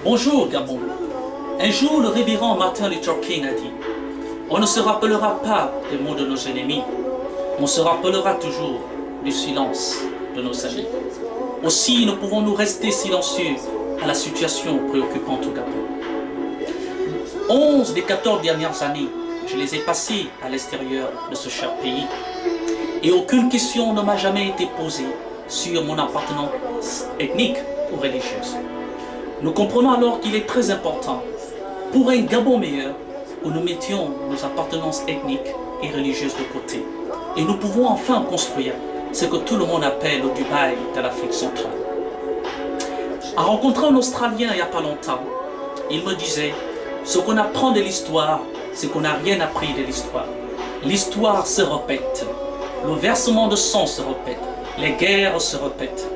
Bonjour Gabon. Un jour, le révérend Martin Luther King a dit: on ne se rappellera pas des mots de nos ennemis, on se rappellera toujours du silence de nos amis. Aussi, ne pouvons-nous rester silencieux à la situation préoccupante au Gabon. 11 des 14 dernières années, je les ai passées à l'extérieur de ce cher pays. Et aucune question ne m'a jamais été posée sur mon appartenance ethnique ou religieuse. Nous comprenons alors qu'il est très important pour un Gabon meilleur où nous mettions nos appartenances ethniques et religieuses de côté. Et nous pouvons enfin construire ce que tout le monde appelle le Dubaï de l'Afrique centrale. En rencontrant un Australien il n'y a pas longtemps, il me disait: ce qu'on apprend de l'histoire, c'est qu'on n'a rien appris de l'histoire. L'histoire se répète, le versement de sang se répète, les guerres se répètent.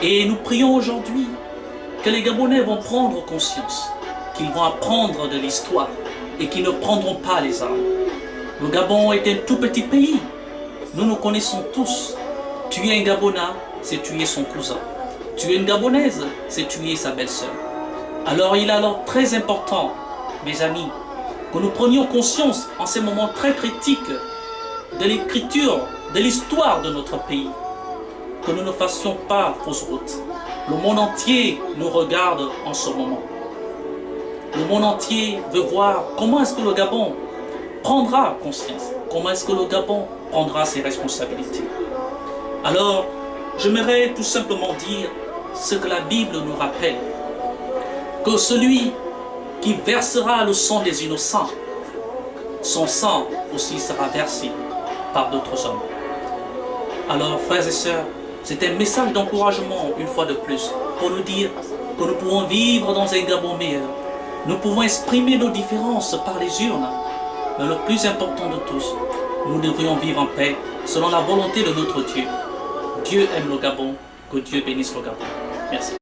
Et nous prions aujourd'hui que les Gabonais vont prendre conscience, qu'ils vont apprendre de l'histoire et qu'ils ne prendront pas les armes. Le Gabon est un tout petit pays, nous nous connaissons tous. Tuer un Gabonais, c'est tuer son cousin. Tuer une Gabonaise, c'est tuer sa belle-sœur. Alors il est alors très important, mes amis, que nous prenions conscience en ces moments très critiques de l'écriture, de l'histoire de notre pays. Que nous ne fassions pas fausse route. Le monde entier nous regarde en ce moment. Le monde entier veut voir comment est-ce que le Gabon prendra conscience, comment est-ce que le Gabon prendra ses responsabilités. Alors, j'aimerais tout simplement dire ce que la Bible nous rappelle, que celui qui versera le sang des innocents, son sang aussi sera versé par d'autres hommes. Alors, frères et sœurs, c'est un message d'encouragement, une fois de plus, pour nous dire que nous pouvons vivre dans un Gabon meilleur. Nous pouvons exprimer nos différences par les urnes. Mais le plus important de tous, nous devrions vivre en paix selon la volonté de notre Dieu. Dieu aime le Gabon, que Dieu bénisse le Gabon. Merci.